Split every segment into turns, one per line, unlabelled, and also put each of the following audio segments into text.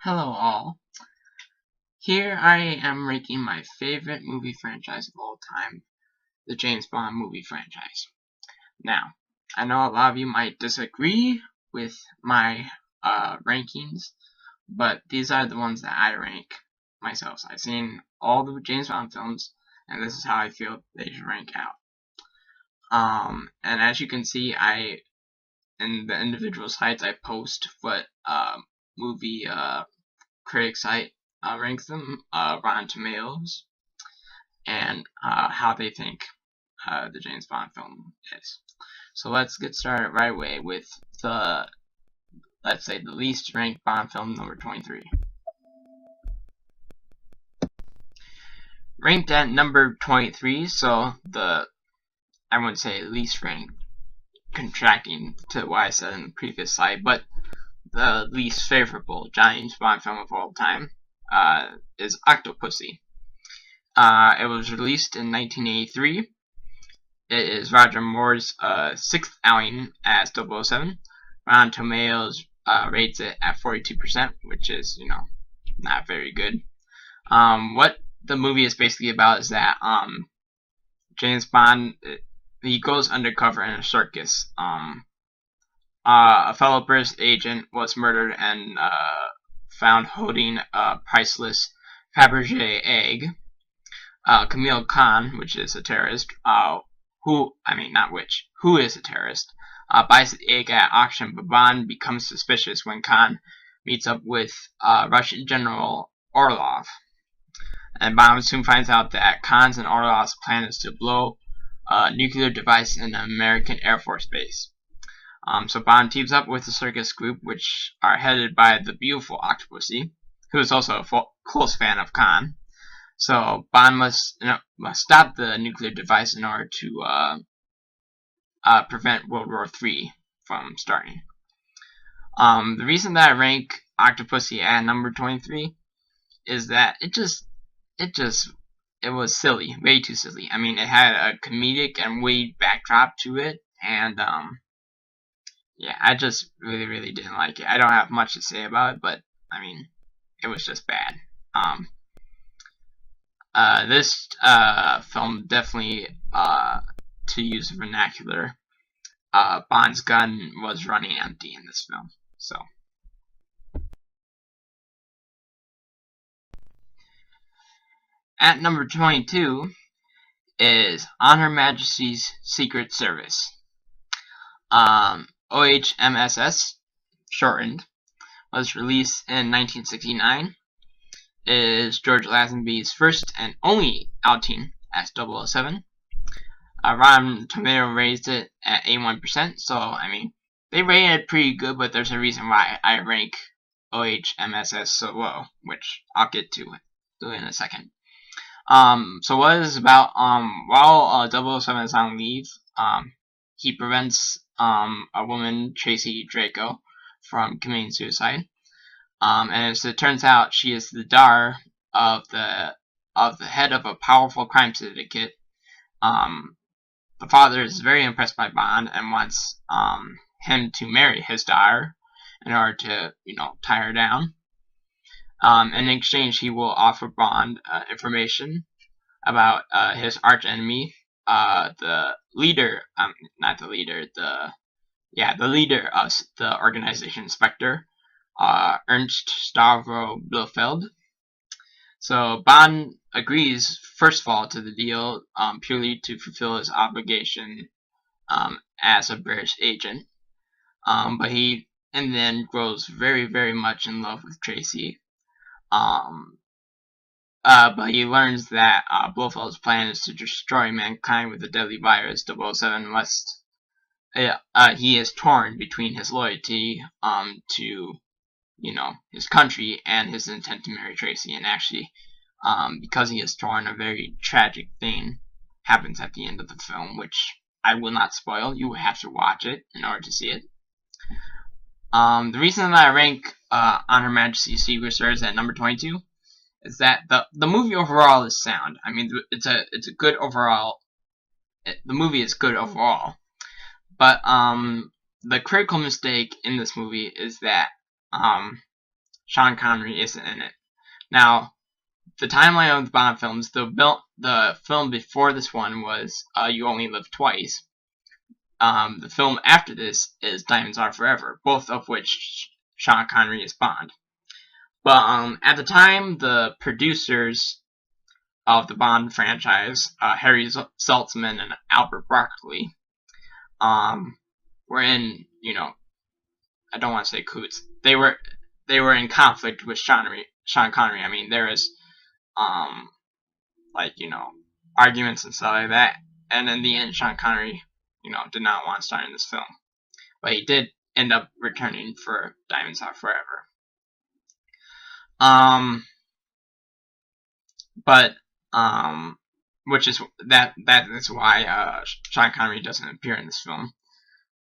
Hello all. Here I am ranking my favorite movie franchise of all time, the James Bond movie franchise. Now, I know a lot of you might disagree with my rankings, but these are the ones that I rank myself. So I've seen all the James Bond films, and this is how I feel they should rank out. And as you can see, in the individual sites I post what movie critic site ranks them, Rotten Tomatoes, and how they think the James Bond film is. So let's get started right away with let's say, the least ranked Bond film, number 23. Ranked at number 23, so I wouldn't say least ranked, contracting to what I said in the previous slide, but the least favorable James Bond film of all time is Octopussy. It was released in 1983. It is Roger Moore's sixth outing as 007. Rotten Tomatoes rates it at 42%, which is, not very good. What the movie is basically about is that James Bond, he goes undercover in a circus. A fellow British agent was murdered and found holding a priceless Fabergé egg. Camille Khan, which is a terrorist, who is a terrorist, buys the egg at auction, but Bond becomes suspicious when Khan meets up with Russian General Orlov. And Bond soon finds out that Khan's and Orlov's plan is to blow a nuclear device in an American Air Force base. So Bond teams up with the circus group, which are headed by the beautiful Octopussy, who is also a close fan of Khan. So Bond must stop the nuclear device in order to prevent World War III from starting. The reason that I rank Octopussy at number 23 is that it was silly, way too silly. I mean, it had a comedic and witty backdrop to it, and yeah, I just really didn't like it. I don't have much to say about it, but I mean, it was just bad. This film definitely, to use vernacular, Bond's gun was running empty in this film. So, at number 22 is On Her Majesty's Secret Service. OHMSS, shortened, was released in 1969. It is George Lazenby's first and only outing as 007. Rotten Tomato raised it at 81%, so I mean, they rated it pretty good, but there's a reason why I rank OHMSS so low, which I'll get to in a second. So what is about, while 007 is on leave, he prevents a woman, Tracy Draco, from committing suicide. And as it turns out, she is the daughter of the head of a powerful crime syndicate. The father is very impressed by Bond and wants him to marry his daughter in order to, tie her down. In exchange, he will offer Bond information about his archenemy, the leader of the organization, Spectre, Ernst Stavro Blofeld. So Bond agrees, first of all, to the deal purely to fulfill his obligation as a British agent. But he then grows very much in love with Tracy. But he learns that Blofeld's plan is to destroy mankind with a deadly virus. 007 he is torn between his loyalty to his country and his intent to marry Tracy. And actually, because he is torn, a very tragic thing happens at the end of the film, which I will not spoil. You will have to watch it in order to see it. The reason that I rank On Her Majesty's Secret Service at number 22 is that the movie overall is sound. I mean, it's a good overall. The movie is good overall, but the critical mistake in this movie is that Sean Connery isn't in it. Now, the timeline of the Bond films, the film before this one was You Only Live Twice. The film after this is Diamonds Are Forever, both of which Sean Connery is Bond. But at the time, the producers of the Bond franchise, Harry Saltzman and Albert Broccoli, were in, I don't want to say coots. They were in conflict with Sean Connery. I mean, there was, arguments and stuff like that. And in the end, Sean Connery, did not want to star in this film. But he did end up returning for Diamonds Are Forever. Which is that is why Sean Connery doesn't appear in this film.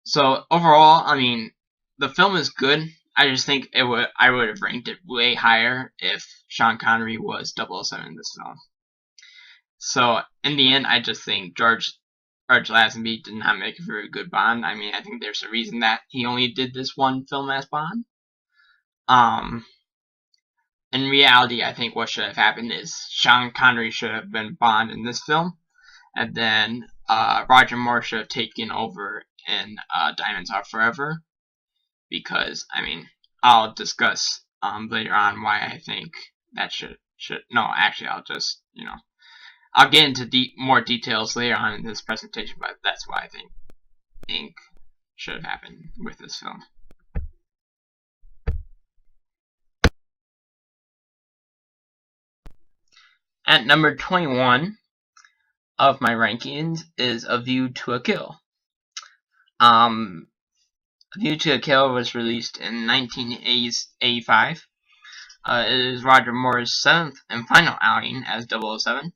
So overall, I mean, the film is good. I just think I would have ranked it way higher if Sean Connery was 007 in this film. So in the end, I just think George Lazenby did not make a very good Bond. I mean, I think there's a reason that he only did this one film as Bond. In reality, I think what should have happened is Sean Connery should have been Bond in this film, and then Roger Moore should have taken over in Diamonds Are Forever, because, I mean, I'll discuss later on why I think that I'll just, I'll get into more details later on in this presentation, but that's why I think should have happened with this film. At number 21 of my rankings is A View to a Kill. A View to a Kill was released in 1985. It is Roger Moore's 7th and final outing as 007.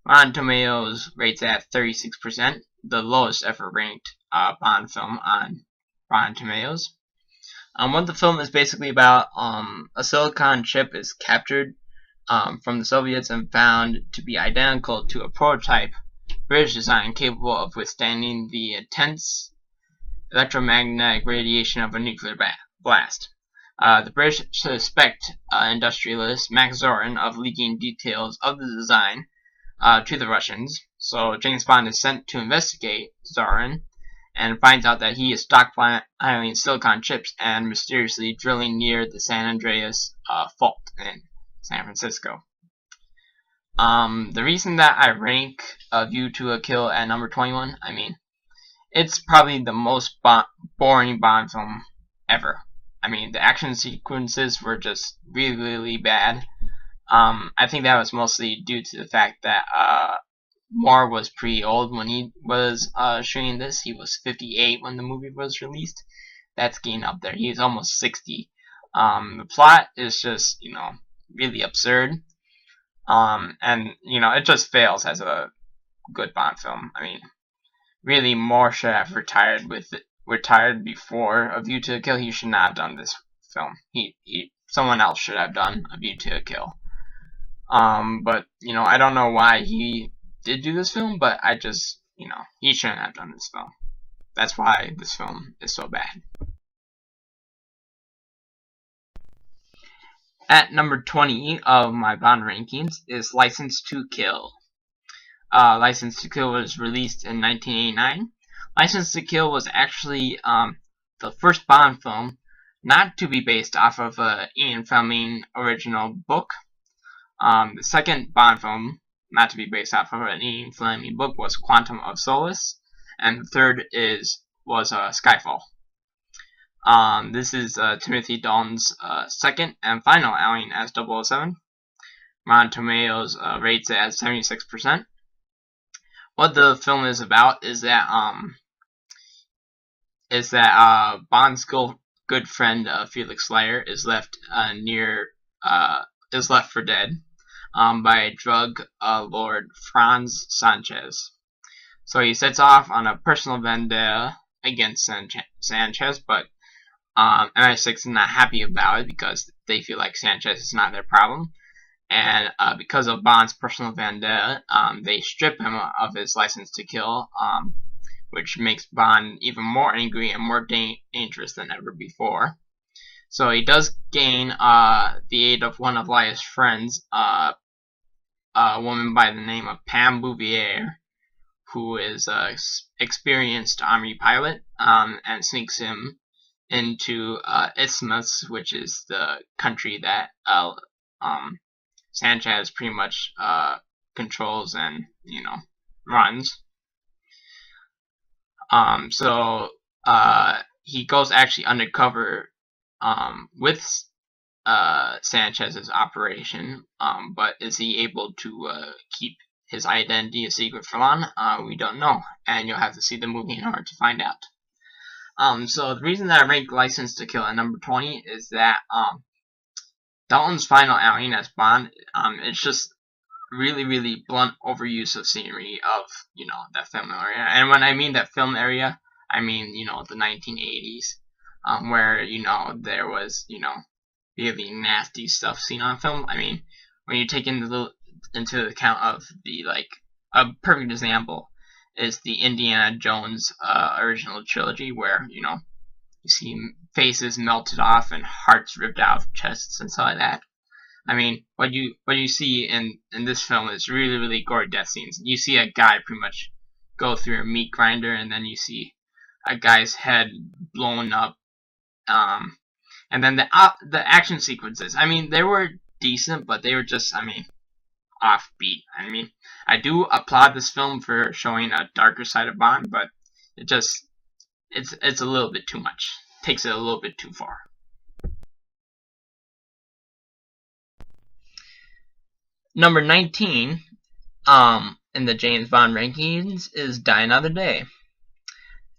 Rotten Tomatoes rates at 36%, the lowest ever ranked Bond film on Rotten Tomatoes. What the film is basically about, a silicon chip is captured from the Soviets and found to be identical to a prototype British design capable of withstanding the intense electromagnetic radiation of a nuclear blast. The British suspect industrialist Max Zorin of leaking details of the design to the Russians, so James Bond is sent to investigate Zorin and finds out that he is stockpiling silicon chips and mysteriously drilling near the San Andreas fault in San Francisco. The reason that I rank A View to a Kill at number 21, I mean, it's probably the most boring Bond film ever. I mean, the action sequences were just really, really bad. I think that was mostly due to the fact that Moore was pretty old when he was shooting this. He was 58 when the movie was released. That's getting up there. He's almost 60. The plot is just, really absurd. And, it just fails as a good Bond film. I mean, really, Moore should have retired before A View to a Kill. He should not have done this film. Someone else should have done A View to a Kill. But, I don't know why he did do this film, but I just, he shouldn't have done this film. That's why this film is so bad. At number 20 of my Bond rankings is License to Kill. License to Kill was released in 1989. License to Kill was actually the first Bond film not to be based off of a Ian Fleming original book. The second Bond film not to be based off of an Ian Fleming book was Quantum of Solace, and the third was Skyfall. This is Timothy Dalton's second and final outing as 007. Rotten Tomatoes rates it at 76%. What the film is about is that Bond's good friend Felix Leiter is left for dead by drug lord Franz Sanchez. So he sets off on a personal vendetta against Sanchez, but MI6 is not happy about it because they feel like Sanchez is not their problem. And because of Bond's personal vendetta, they strip him of his license to kill, which makes Bond even more angry and more dangerous than ever before. So he does gain the aid of one of Elias' friends, a woman by the name of Pam Bouvier, who is an experienced army pilot, and sneaks him into Isthmus, which is the country that Sanchez pretty much controls and runs. So he goes actually undercover with Sanchez's operation, but is he able to keep his identity a secret for long? We don't know, and you'll have to see the movie in order to find out. So the reason that I rank License to Kill at number 20 is that Dalton's final outing as Bond, it's just really, really blunt overuse of scenery of, that film area. And when I mean that film area, I mean, the 1980s, where, there was, really nasty stuff seen on film. I mean, when you take into account of the, a perfect example is the Indiana Jones original trilogy, where, you see faces melted off and hearts ripped out of chests and stuff like that. I mean, what you see in this film is really, really gory death scenes. You see a guy pretty much go through a meat grinder, and then you see a guy's head blown up. And then the action sequences, I mean, they were decent, but they were just, offbeat. I mean, I do applaud this film for showing a darker side of Bond, but it's a little bit too much. Takes it a little bit too far. Number 19 in the James Bond rankings is Die Another Day.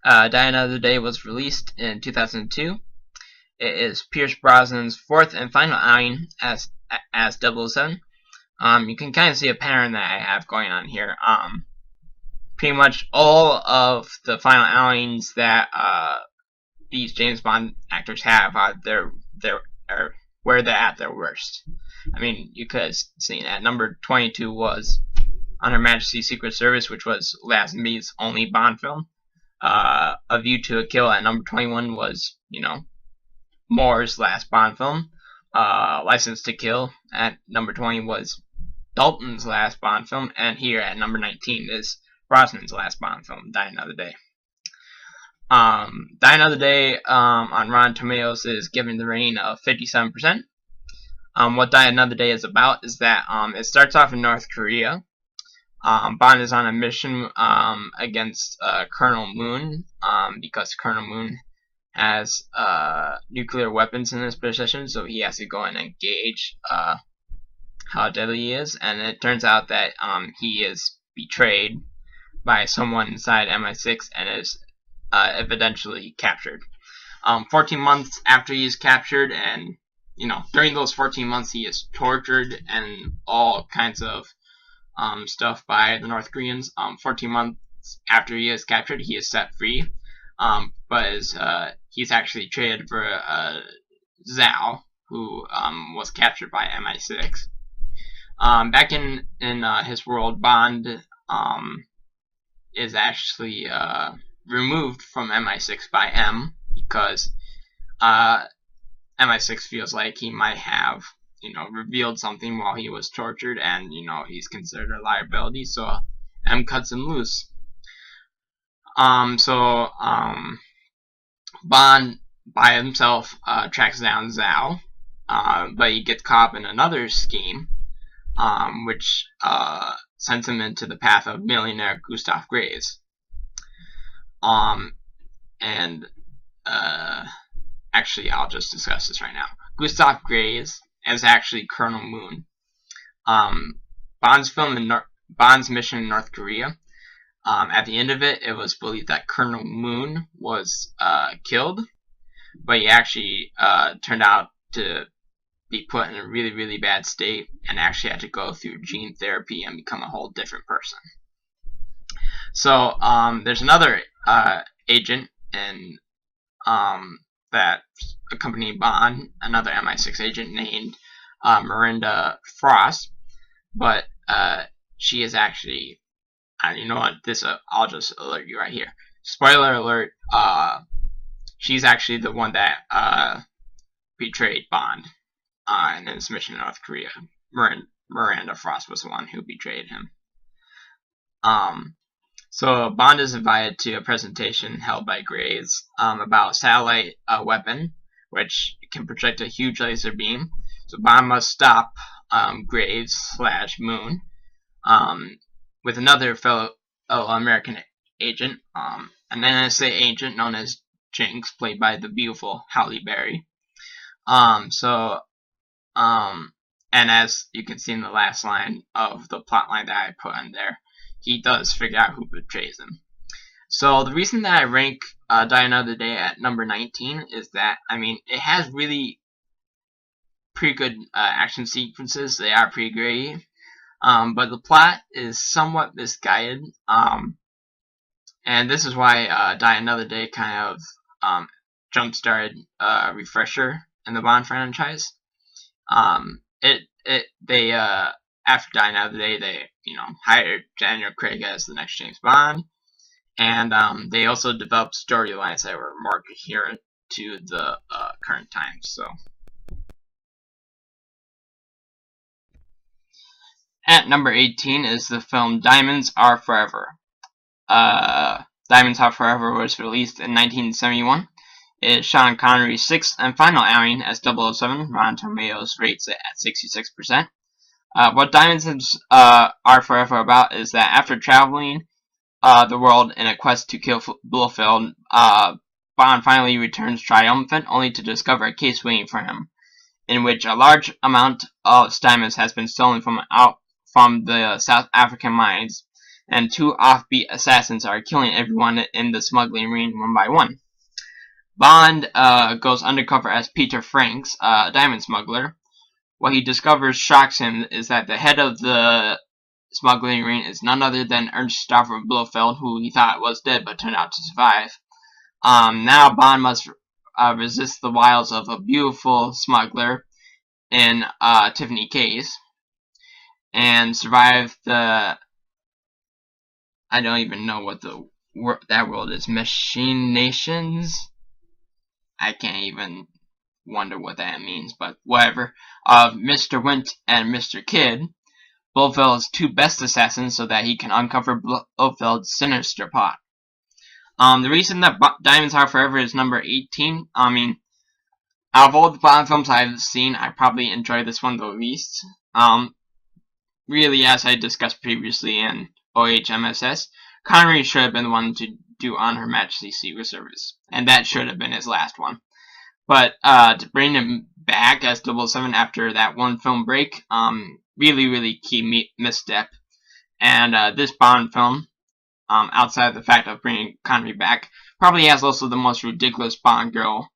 Die Another Day was released in 2002. It is Pierce Brosnan's fourth and final outing as 007. You can kind of see a pattern that I have going on here. Pretty much all of the final outings that these James Bond actors have, they're where they're at their worst. I mean, you could have seen at number 22 was On Her Majesty's Secret Service, which was Lazenby's only Bond film. A View to a Kill at number 21 was, Moore's last Bond film. License to Kill at number 20 was Dalton's last Bond film, and here at number 19 is Brosnan's last Bond film, Die Another Day. Die Another Day on Rotten Tomatoes is giving the rating of 57%. What Die Another Day is about is that it starts off in North Korea. Bond is on a mission against Colonel Moon because Colonel Moon has nuclear weapons in his possession, so he has to go and engage how deadly he is, and it turns out that he is betrayed by someone inside MI6 and is eventually captured. 14 months after he is captured, and during those 14 months he is tortured and all kinds of stuff by the North Koreans. 14 months after he is captured, he is set free, but he's actually traded for Zhao, who was captured by MI6. Back in his world, Bond is actually removed from MI6 by M because MI6 feels like he might have revealed something while he was tortured, and he's considered a liability, so M cuts him loose. Bond by himself tracks down Zhao, but he gets caught in another scheme, which sends him into the path of millionaire Gustav Graves. Actually, I'll just discuss this right now. Gustav Graves is actually Colonel Moon. Bond's mission in North Korea. At the end of it, it was believed that Colonel Moon was killed, but he actually turned out to be put in a really, really bad state and actually had to go through gene therapy and become a whole different person. So there's another agent in that accompanied Bond, another MI6 agent named Miranda Frost, but she is actually, you know what, I'll just alert you right here. Spoiler alert, she's actually the one that betrayed Bond in his mission in North Korea. Miranda Frost was the one who betrayed him. So Bond is invited to a presentation held by Graves about a satellite weapon which can project a huge laser beam. So Bond must stop Graves / Moon with another fellow American agent, an NSA agent known as Jinx, played by the beautiful Halle Berry. And as you can see in the last line of the plot line that I put in there, he does figure out who betrays him. So the reason that I rank Die Another Day at number 19 is that, I mean, it has really pretty good action sequences. They are pretty great. But the plot is somewhat misguided. And this is why Die Another Day kind of jump-started a refresher in the Bond franchise. After Die Another Day, they hired Daniel Craig as the next James Bond, and they also developed storylines that were more coherent to the current times. So, at number 18 is the film Diamonds Are Forever. Diamonds Are Forever was released in 1971. It is Sean Connery's sixth and final outing as 007. Rotten Tomatoes rates it at 66%. What Diamonds Are Forever about is that after traveling the world in a quest to kill Blofeld, Bond finally returns triumphant, only to discover a case waiting for him, in which a large amount of diamonds has been stolen from the South African mines, and two offbeat assassins are killing everyone in the smuggling ring one by one. Bond goes undercover as Peter Franks, a diamond smuggler. What he discovers shocks him is that the head of the smuggling ring is none other than Ernst Stavro Blofeld, who he thought was dead but turned out to survive. Now Bond must resist the wiles of a beautiful smuggler in Tiffany Case and survive the... I don't even know what that world is. Machinations? I can't even wonder what that means, but whatever. Of Mr. Wint and Mr. Kidd, Blofeld's two best assassins, so that he can uncover Blofeld's sinister plot. The reason that Diamonds Are Forever is number 18, I mean, out of all the Bond films I've seen, I probably enjoy this one the least. Really, as I discussed previously in OHMSS, Connery should have been the one to do On Her Majesty's Secret Service, and that should have been his last one. But to bring him back as 007 after that one film break, really key misstep. And this Bond film, outside of the fact of bringing Connery back, probably has also the most ridiculous Bond girl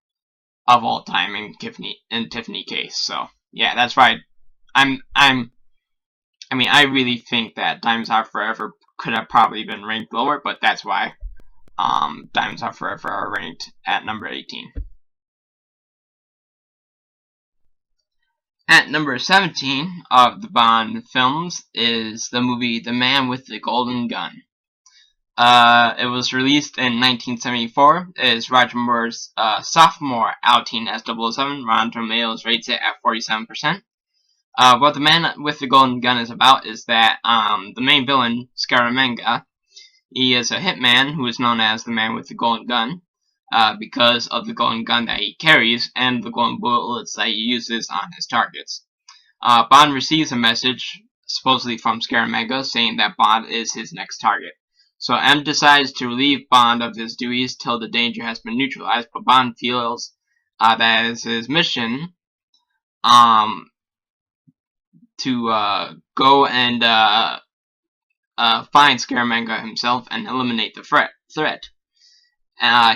of all time in Tiffany Case. So yeah, that's right. I really think that Diamonds Are Forever could have probably been ranked lower, but that's why Diamonds Are Forever are ranked at number 18. At number 17 of the Bond films is the movie The Man with the Golden Gun. It was released in 1974. It is Roger Moore's sophomore outing as 007. Rotten Tomatoes rates it at 47%. What The Man with the Golden Gun is about is that the main villain, Scaramanga, he is a hitman who is known as the Man with the Golden Gun because of the golden gun that he carries and the golden bullets that he uses on his targets. Bond receives a message, supposedly from Scaramanga, saying that Bond is his next target. So M decides to relieve Bond of his duties till the danger has been neutralized, but Bond feels that is his mission to go and find Scaramanga himself and eliminate the threat.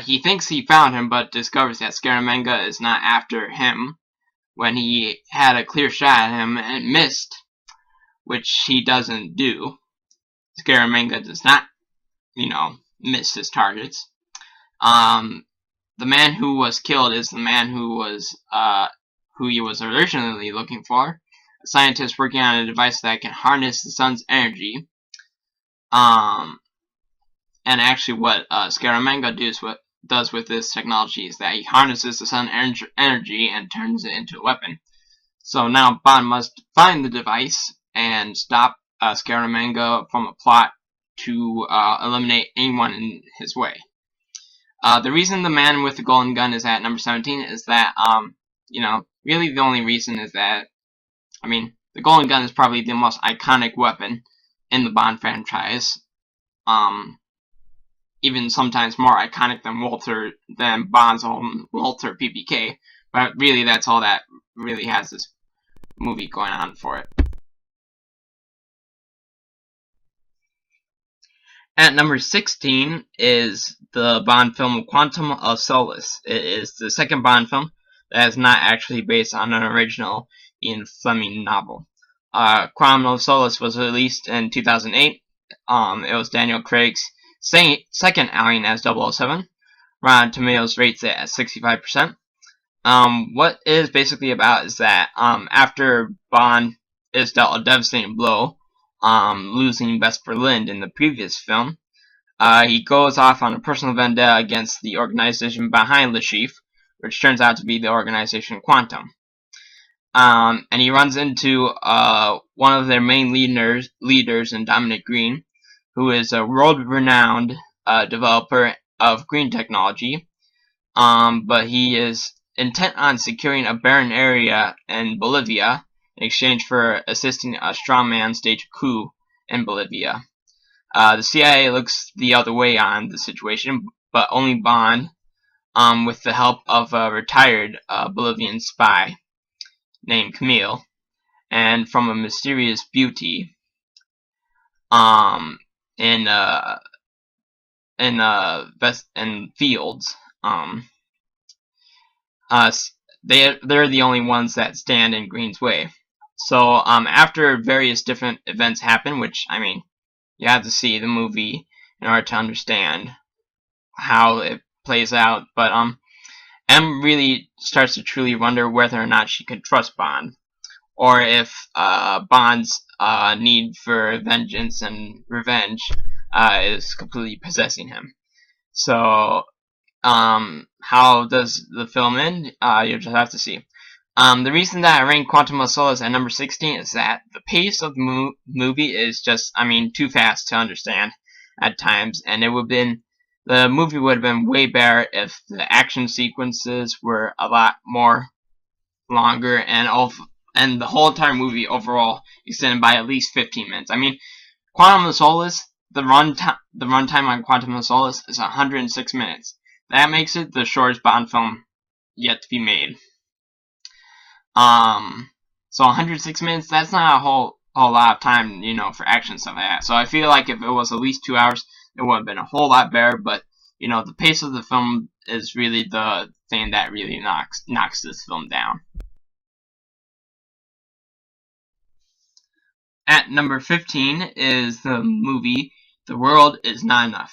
He thinks he found him, but discovers that Scaramanga is not after him when he had a clear shot at him and missed, which he doesn't do. Scaramanga does not, miss his targets. The man who was killed is the man who he was originally looking for. A scientist working on a device that can harness the sun's energy. And actually what Scaramanga does with this technology is that he harnesses the sun energy and turns it into a weapon. So now Bond must find the device and stop Scaramanga from a plot to eliminate anyone in his way. The reason the man with the golden gun is at number 17 is that, really the only reason is that, the golden gun is probably the most iconic weapon in the Bond franchise. Even sometimes more iconic than Bond's own Walther PPK. But really, that's all that really has this movie going on for it. At number 16 is the Bond film Quantum of Solace. It is the second Bond film that is not actually based on an original Ian Fleming novel. Quantum of Solace was released in 2008. It was Daniel Craig's second outing as 007. Rotten Tomatoes rates it at 65%. What it is basically about is that after Bond is dealt a devastating blow, losing Vesper Lynd in the previous film, he goes off on a personal vendetta against the organization behind Le Chiffre, which turns out to be the organization Quantum. And he runs into one of their main leaders in Dominic Green, who is a world-renowned developer of green technology, but he is intent on securing a barren area in Bolivia in exchange for assisting a strongman stage coup in Bolivia. The CIA looks the other way on the situation, but only Bond, with the help of a retired Bolivian spy named Camille, and from a mysterious beauty in fields. They're the only ones that stand in Green's way. So after various different events happen, which you have to see the movie in order to understand how it plays out, but M really starts to truly wonder whether or not she can trust Bond, or if Bond's need for vengeance and revenge is completely possessing him. So how does the film end? You'll just have to see. The reason that I rank Quantum of Solace at number 16 is that the pace of the movie is just, too fast to understand at times, and the movie would have been way better if the action sequences were a lot more longer, and the whole entire movie overall extended by at least 15 minutes. Quantum of Solace, the runtime on Quantum of Solace is 106 minutes. That makes it the shortest Bond film yet to be made. So 106 minutes, that's not a whole lot of time, for action stuff like that. So I feel like if it was at least 2 hours, it would have been a whole lot better, but, the pace of the film is really the thing that really knocks this film down. At number 15 is the movie The World Is Not Enough.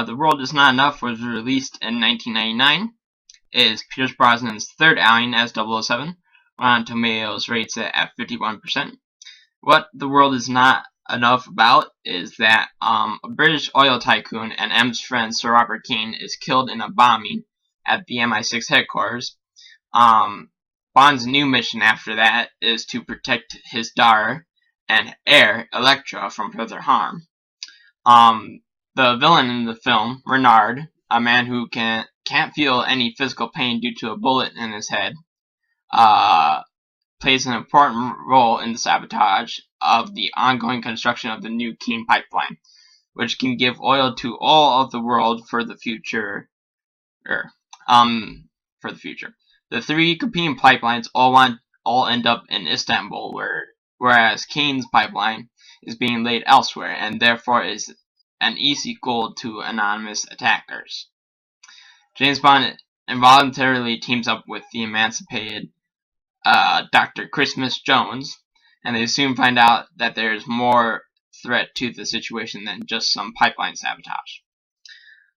The World Is Not Enough was released in 1999. It is Pierce Brosnan's third outing as 007. Rotten Tomatoes rates it at 51%. What The World Is Not Enough about is that a British oil tycoon and M's friend Sir Robert Keane is killed in a bombing at the MI6 headquarters. Bond's new mission after that is to protect his daughter and heir, Elektra, from further harm. The villain in the film, Renard, a man who can't feel any physical pain due to a bullet in his head, plays an important role in the sabotage of the ongoing construction of the new Keene pipeline, which can give oil to all of the world for the future. The three competing pipelines all end up in Istanbul, whereas Keene's pipeline is being laid elsewhere, and therefore is an easy goal to anonymous attackers. James Bond involuntarily teams up with the emancipated Dr. Christmas Jones, and they soon find out that there is more threat to the situation than just some pipeline sabotage.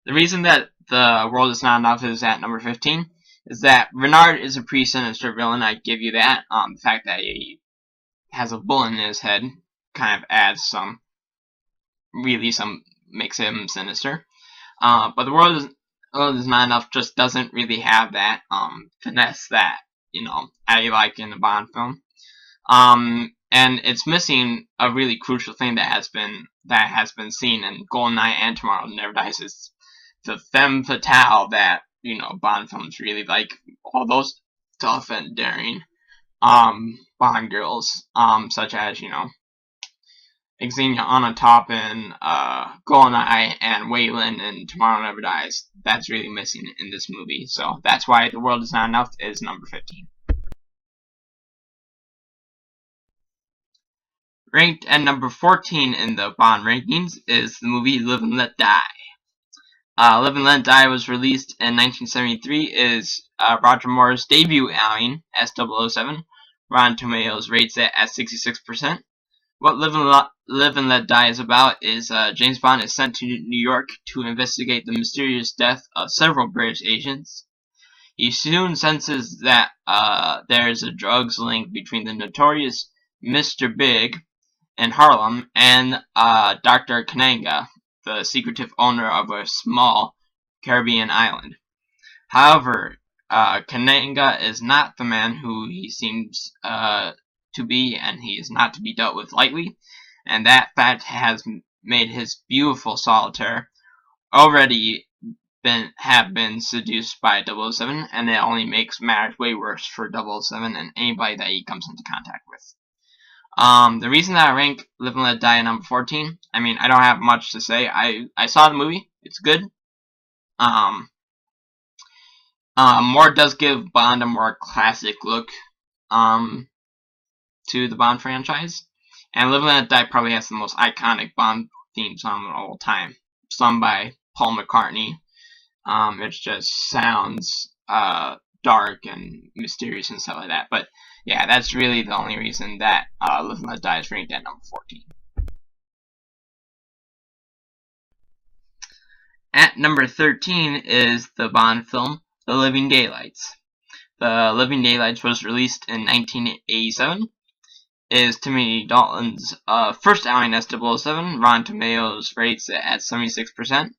The reason that The World Is Not Enough is at number 15 is that Renard is a pretty sinister villain. I give you that. The fact that he has a bullet in his head kind of adds makes him sinister. But The World World Is Not Enough just doesn't really have that finesse that I like in a Bond film. And it's missing a really crucial thing that has been seen in GoldenEye and Tomorrow Never Dies. Is the femme fatale that Bond films really like. All those tough and daring Bond girls, such as Xenia Onatopp, GoldenEye, and Wayland and Tomorrow Never Dies. That's really missing in this movie. So that's why The World Is Not Enough is number 15. Ranked at number 14 in the Bond rankings is the movie Live and Let Die. Live and Let Die was released in 1973, is Roger Moore's debut outing as 007. Rotten Tomatoes rates it at 66%. What Live and Let Die is about is James Bond is sent to New York to investigate the mysterious death of several British agents. He soon senses that there is a drugs link between the notorious Mr. Big in Harlem and Dr. Kananga, the secretive owner of a small Caribbean island. However, Kananga is not the man who he seems to be, and he is not to be dealt with lightly, and that fact has made his beautiful solitaire already have been seduced by 007, and it only makes matters way worse for 007 and anybody that he comes into contact with. The reason that I rank Live and Let Die at number 14, I mean, I don't have much to say. I saw the movie. It's good. Moore does give Bond a more classic look, to the Bond franchise. And Live and Let Die probably has the most iconic Bond theme song of all time, sung by Paul McCartney. It just sounds dark and mysterious and stuff like that. But yeah, that's really the only reason that Live and Let Die is ranked at number 14. At number 13 is the Bond film The Living Daylights. The Living Daylights was released in 1987. It is Timothy Dalton's first outing as 007. Rotten Tomatoes rates it at 76%.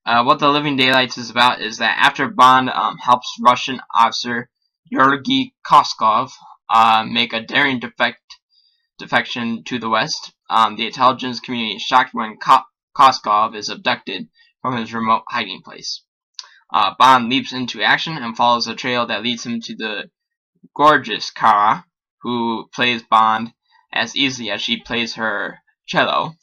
What The Living Daylights is about is that after Bond helps Russian officer Yevgeny Koskov make a daring defection to the West, the intelligence community is shocked when Koskov is abducted from his remote hiding place. Bond leaps into action and follows a trail that leads him to the gorgeous Kara, who plays Bond as easily as she plays her cello.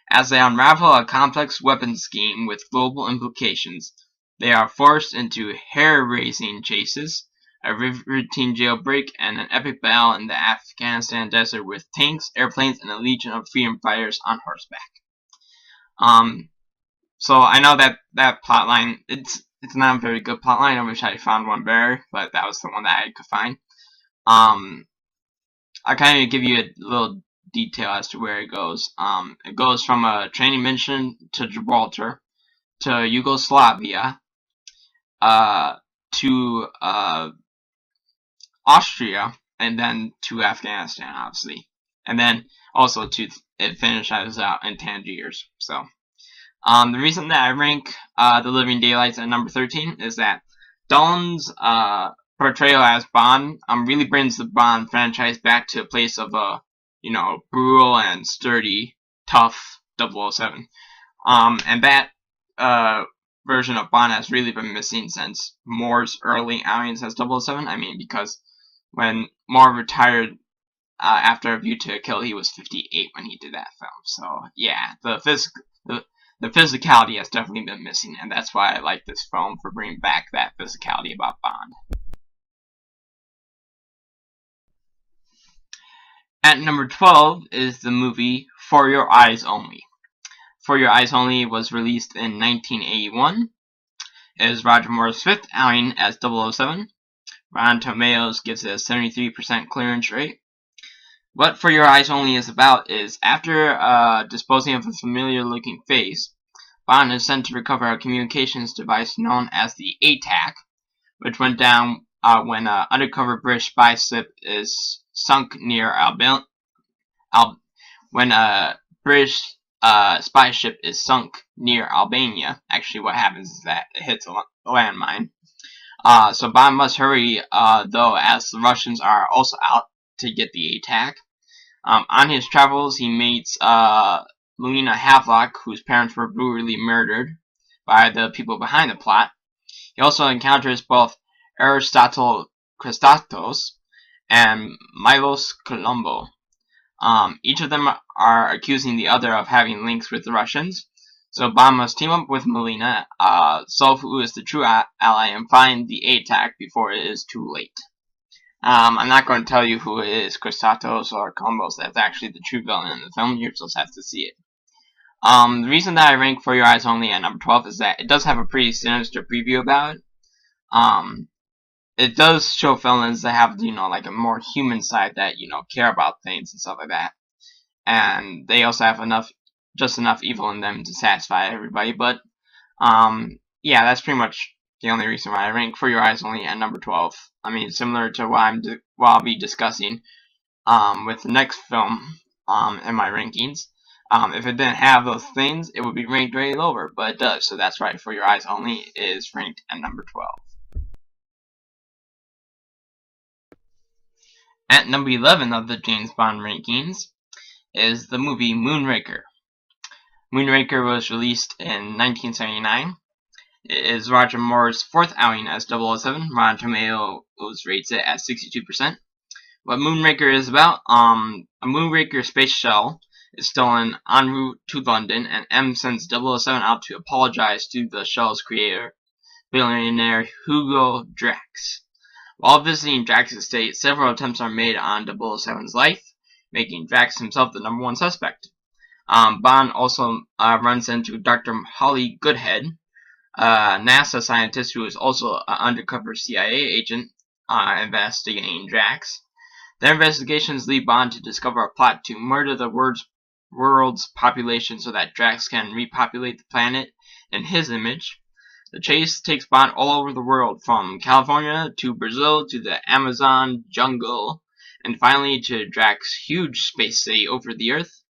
As they unravel a complex weapons scheme with global implications, they are forced into hair-raising chases, a routine jailbreak, and an epic battle in the Afghanistan desert with tanks, airplanes, and a legion of freedom fighters on horseback. So I know that plotline, it's not a very good plotline. I wish I found one better, but that was the one that I could find. I'll kind of give you a little detail as to where it goes. It goes from a training mission to Gibraltar, to Yugoslavia, to Austria, and then to Afghanistan, obviously, and then also it finishes out in Tangiers. So, the reason that I rank The Living Daylights at number 13 is that Dalton's portrayal as Bond really brings the Bond franchise back to a place of brutal and sturdy, tough 007. And that version of Bond has really been missing since Moore's early outings as 007. I mean, because when Moore retired after A View to a Kill, he was 58 when he did that film. So yeah, the physicality has definitely been missing, and that's why I like this film, for bringing back that physicality about Bond. At number 12 is the movie For Your Eyes Only. For Your Eyes Only was released in 1981. It is Roger Moore's fifth outing as 007. Rotten Tomatoes gives it a 73% clearance rate. What For Your Eyes Only is about is, after disposing of a familiar-looking face, Bond is sent to recover a communications device known as the ATAC, which went down when an undercover British spy ship is sunk near when a British spy ship is sunk near Albania. Actually, what happens is that it hits a landmine. So Bond must hurry, though, as the Russians are also out to get the attack. On his travels, he meets Melina Havelock, whose parents were brutally murdered by the people behind the plot. He also encounters both Aristotle Christatos and Milos Colombo. Each of them are accusing the other of having links with the Russians. So Bond must team up with Melina, solve who is the true ally, and find the attack before it is too late. I'm not going to tell you who it is, Christatos or Columbus. That's actually the true villain in the film. You just have to see it. The reason that I rank For Your Eyes Only at number 12 is that it does have a pretty sinister preview about it. It does show villains that have, like a more human side that, care about things and stuff like that. And they also have just enough evil in them to satisfy everybody. But, yeah, that's pretty much the only reason why I rank For Your Eyes Only at number 12. I mean, similar to what I'll be discussing, with the next film, in my rankings. If it didn't have those things, it would be ranked way lower, but it does, so that's right. For Your Eyes Only is ranked at number 12. At number 11 of the James Bond rankings is the movie Moonraker. Moonraker was released in 1979. It is Roger Moore's fourth outing as 007. Rotten Tomatoes rates it at 62%. What Moonraker is about, a Moonraker space shuttle is stolen en route to London, and M sends 007 out to apologize to the shuttle's creator, billionaire Hugo Drax. While visiting Drax's estate, several attempts are made on 007's life, making Drax himself the number one suspect. Bond also runs into Dr. Holly Goodhead, a NASA scientist who is also an undercover CIA agent investigating Drax. Their investigations lead Bond to discover a plot to murder the world's population so that Drax can repopulate the planet in his image. The chase takes Bond all over the world, from California to Brazil to the Amazon jungle, and finally to Drax's huge space city over the Earth.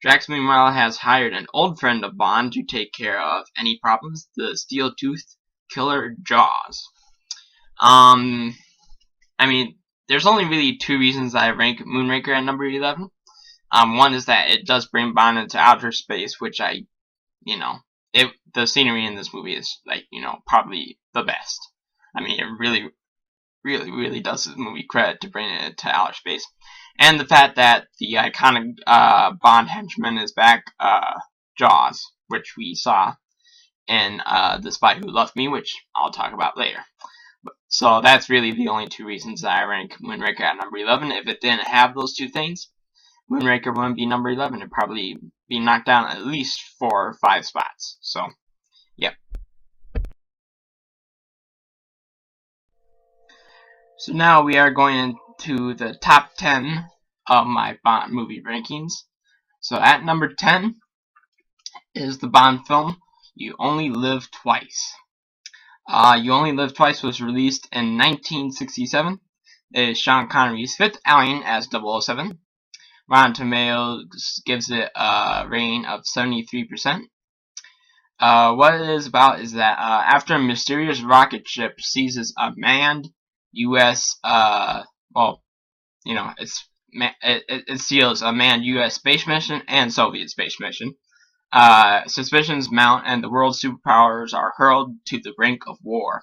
Drax, meanwhile, has hired an old friend of Bond to take care of any problems, the steel-toothed killer Jaws. I mean, there's only really two reasons I rank Moonraker at number 11. One is that it does bring Bond into outer space, which the scenery in this movie is, probably the best. I mean, it really, really, really does this movie credit to bring it to outer space. And the fact that the iconic Bond henchman is back, Jaws, which we saw in The Spy Who Loved Me, which I'll talk about later. So that's really the only two reasons that I rank Moonraker at number 11. If it didn't have those two things, Moonraker wouldn't be number 11. It'd probably be knocked down at least 4 or 5 spots. So, yep. So now we are going into the top 10 of my Bond movie rankings. So at number 10 is the Bond film You Only Live Twice. You Only Live Twice was released in 1967. It is Sean Connery's fifth outing as 007. Rotten Tomatoes gives it a rating of 73%. What it is about is that after a mysterious rocket ship seizes a manned U.S. It seals a manned U.S. space mission and Soviet space mission. Suspicions mount, and the world's superpowers are hurled to the brink of war.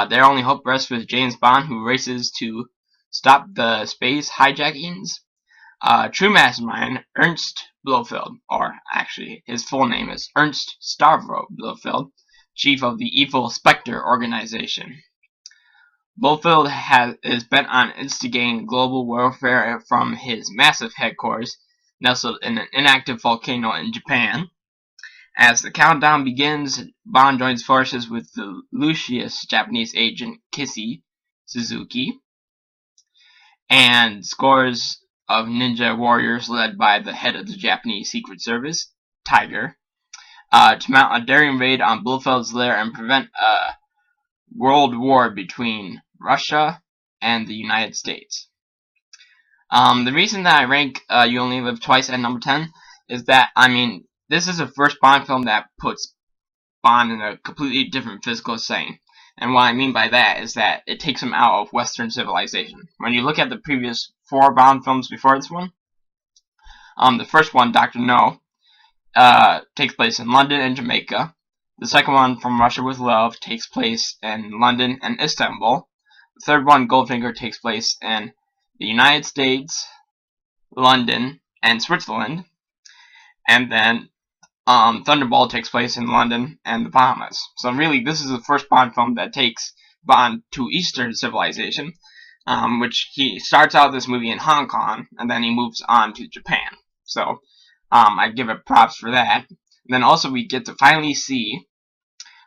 Their only hope rests with James Bond, who races to stop the space hijackings. True mastermind Ernst Blofeld, or actually his full name is Ernst Stavro Blofeld, chief of the evil Spectre organization. Blofeld is bent on instigating global warfare from his massive headquarters, nestled in an inactive volcano in Japan. As the countdown begins, Bond joins forces with the Lucius Japanese agent Kissy Suzuki, and scores of ninja warriors led by the head of the Japanese Secret Service, Tiger, to mount a daring raid on Blofeld's lair and prevent a world war between Russia and the United States. The reason that I rank You Only Live Twice at number 10 is that, I mean, this is the first Bond film that puts Bond in a completely different physical setting. And what I mean by that is that it takes him out of Western civilization. When you look at the previous 4 Bond films before this one, the first one, Dr. No, takes place in London and Jamaica. The second one, From Russia with Love, takes place in London and Istanbul. The third one, Goldfinger, takes place in the United States, London, and Switzerland. And then Thunderball takes place in London and the Bahamas. So really, this is the first Bond film that takes Bond to Eastern civilization, which he starts out this movie in Hong Kong, and then he moves on to Japan. So I give it props for that. And then also we get to finally see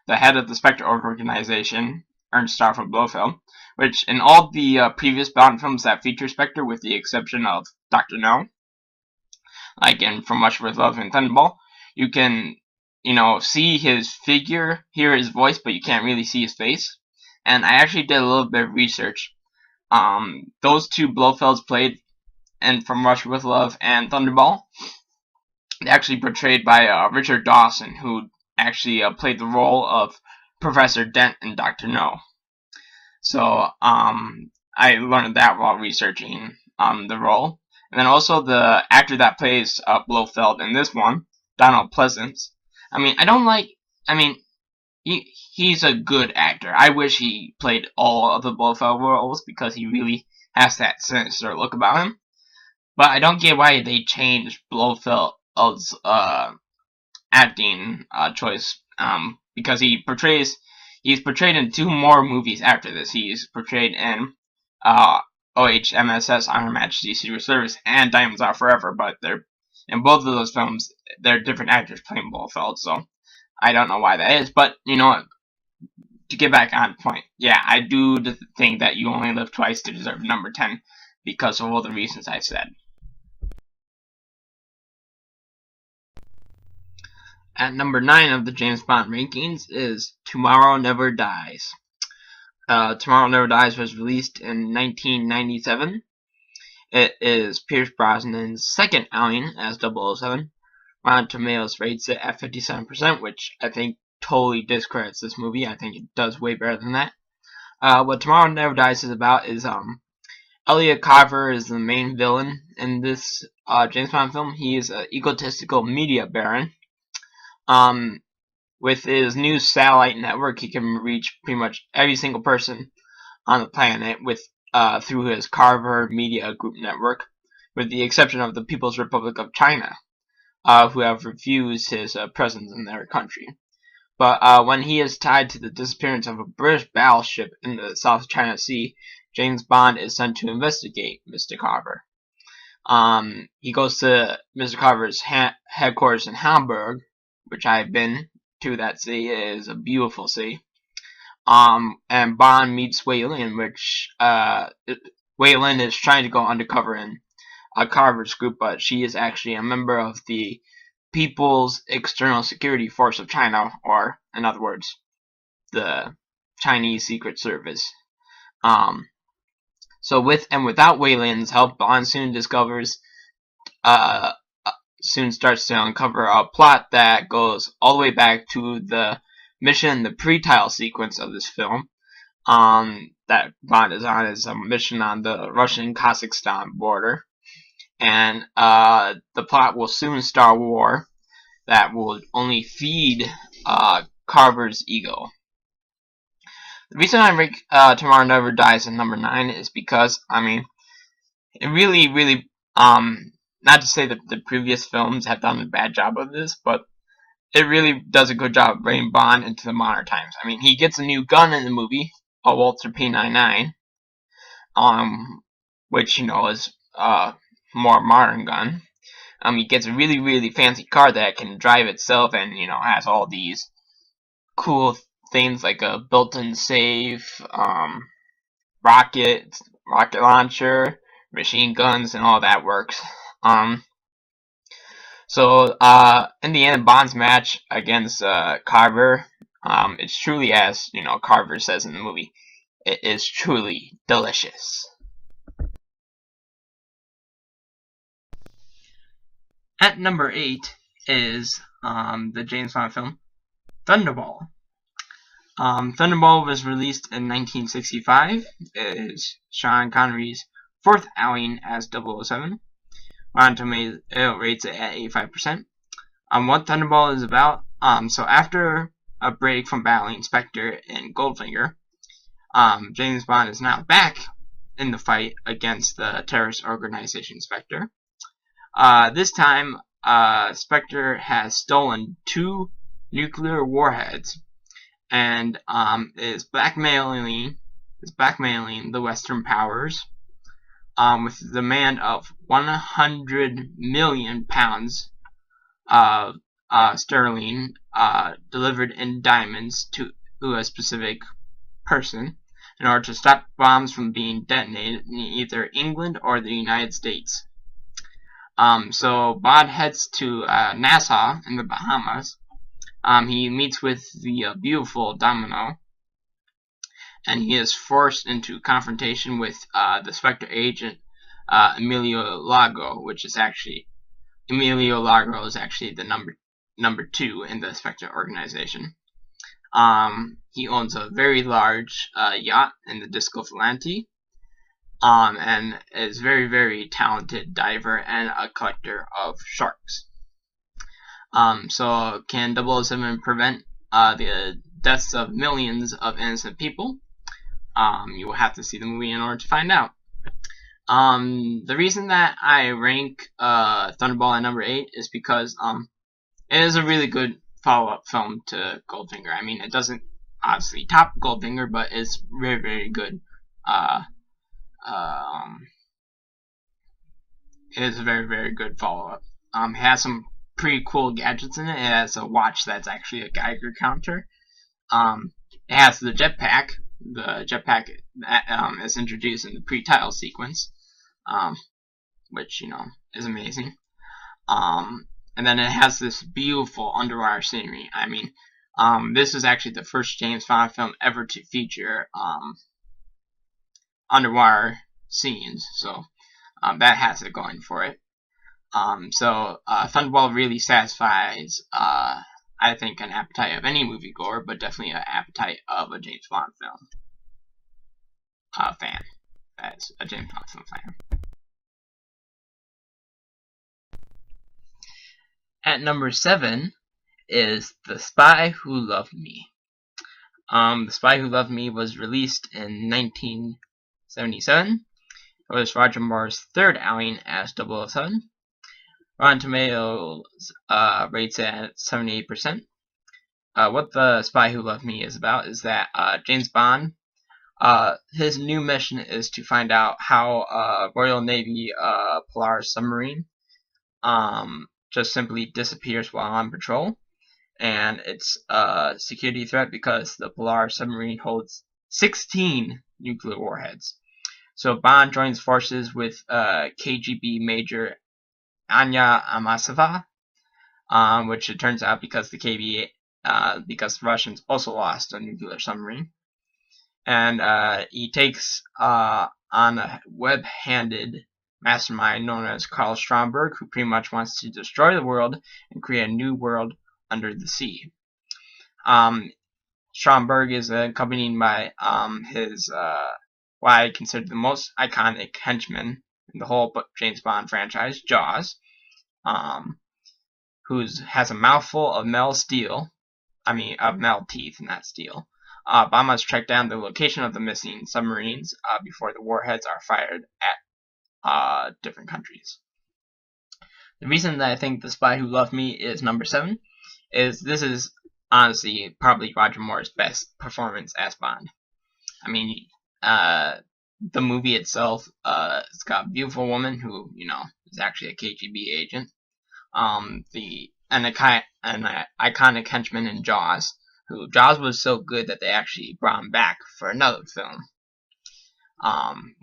the head of the Spectre organization, Ernst Starr von Blofeld, which in all the previous Bond films that feature Spectre, with the exception of Dr. No, like in From Russia with Love and Thunderball, you can, see his figure, hear his voice, but you can't really see his face. And I actually did a little bit of research. Those two Blofelds played in From Russia with Love and Thunderball. They're actually portrayed by Richard Dawson, who actually played the role of Professor Dent in Dr. No. So I learned that while researching the role. And then also the actor that plays Blofeld in this one, Donald Pleasence. He's a good actor. I wish he played all of the Blofeld roles because he really has that sinister look about him. But I don't get why they changed Blofeld's acting choice. Because he's portrayed in 2 more movies after this. He's portrayed in OHMSS, On Her Majesty's Secret Service, and Diamonds Are Forever, but in both of those films, they're different actors playing Blofeld, so I don't know why that is. But, to get back on point, yeah, I do think that You Only Live Twice to deserve number 10 because of all the reasons I said. At number 9 of the James Bond rankings is Tomorrow Never Dies. Tomorrow Never Dies was released in 1997. It is Pierce Brosnan's second outing as 007. Rotten Tomatoes rates it at 57%, which I think totally discredits this movie. I think it does way better than that. What Tomorrow Never Dies is about is Elliot Carver is the main villain in this James Bond film. He is an egotistical media baron. With his new satellite network, he can reach pretty much every single person on the planet through his Carver Media Group network, with the exception of the People's Republic of China, who have refused his presence in their country. But when he is tied to the disappearance of a British battleship in the South China Sea, James Bond is sent to investigate Mr. Carver. He goes to Mr. Carver's headquarters in Hamburg, which I've been to. That city. It is a beautiful city. And Bond meets Wei Lin, which Wei Lin is trying to go undercover in Carver's group, but she is actually a member of the People's External Security Force of China, or in other words, the Chinese Secret Service. So with and without Wei Lin's help, Bond soon starts to uncover a plot that goes all the way back to the mission, the pre-title sequence of this film, that Bond is on, is a mission on the Russian-Kazakhstan border. And the plot will soon start a war that will only feed Carver's ego. The reason I rank Tomorrow Never Dies at number 9 is because, it really, not to say that the previous films have done a bad job of this, but it really does a good job of bringing Bond into the modern times. He gets a new gun in the movie, a Walther P99, which, is a more modern gun. He gets a really fancy car that can drive itself and, has all these cool things like a built-in safe, rocket launcher, machine guns, and all that works. So in the end, Bond's match against Carver, it's truly, as Carver says in the movie, it is truly delicious. At number 8 is the James Bond film Thunderball. Thunderball was released in 1965. It is Sean Connery's fourth outing as 007. Rotten Tomatoes rates it at 85%. What Thunderball is about, so after a break from battling Spectre and Goldfinger, James Bond is now back in the fight against the terrorist organization Spectre. This time, Spectre has stolen 2 nuclear warheads and is blackmailing the Western powers with the demand of 100 million pounds of sterling delivered in diamonds to a specific person in order to stop bombs from being detonated in either England or the United States. So Bond heads to Nassau in the Bahamas. He meets with the beautiful Domino, and he is forced into confrontation with the Spectre agent Emilio Largo, which is actually Emilio Largo is actually the number 2 in the Spectre organization. He owns a very large yacht in the Disco Volante, and is very, very talented diver and a collector of sharks. So can 007 prevent the deaths of millions of innocent people? You will have to see the movie in order to find out. The reason that I rank Thunderball at number 8 is because it is a really good follow-up film to Goldfinger. I mean, it doesn't obviously top Goldfinger, but it's very, very good. It is a very, very good follow-up. It has some pretty cool gadgets in it. It has a watch that's actually a Geiger counter. It has the jetpack. The jetpack is introduced in the pre-title sequence, which, is amazing. And then it has this beautiful underwater scenery. I mean, this is actually the first James Bond film ever to feature underwater scenes, so that has it going for it. So Thunderball really satisfies, I think, an appetite of any moviegoer, but definitely an appetite of a James Bond film fan. That's a James Bond film fan. At number 7 is The Spy Who Loved Me. The Spy Who Loved Me was released in 1977. It was Roger Moore's third outing as 007. Rotten Tomatoes rates it at 78%. What The Spy Who Loved Me is about is that James Bond, his new mission is to find out how Royal Navy Polaris submarine just simply disappears while on patrol, and it's a security threat because the Polaris submarine holds 16 nuclear warheads. So Bond joins forces with KGB Major Anya Amasova, which it turns out because the Russians also lost a nuclear submarine, and he takes on a web-handed mastermind known as Karl Stromberg, who pretty much wants to destroy the world and create a new world under the sea. Stromberg is accompanied by his what I consider the most iconic henchman in the whole James Bond franchise, Jaws, who has a mouthful of metal teeth, not steel. Bond must track down the location of the missing submarines before the warheads are fired at different countries. The reason that I think The Spy Who Loved Me is number 7 is this is honestly probably Roger Moore's best performance as Bond. I mean, the movie itself, it's got a beautiful woman who, is actually a KGB agent. An iconic henchman in Jaws, Jaws was so good that they actually brought him back for another film.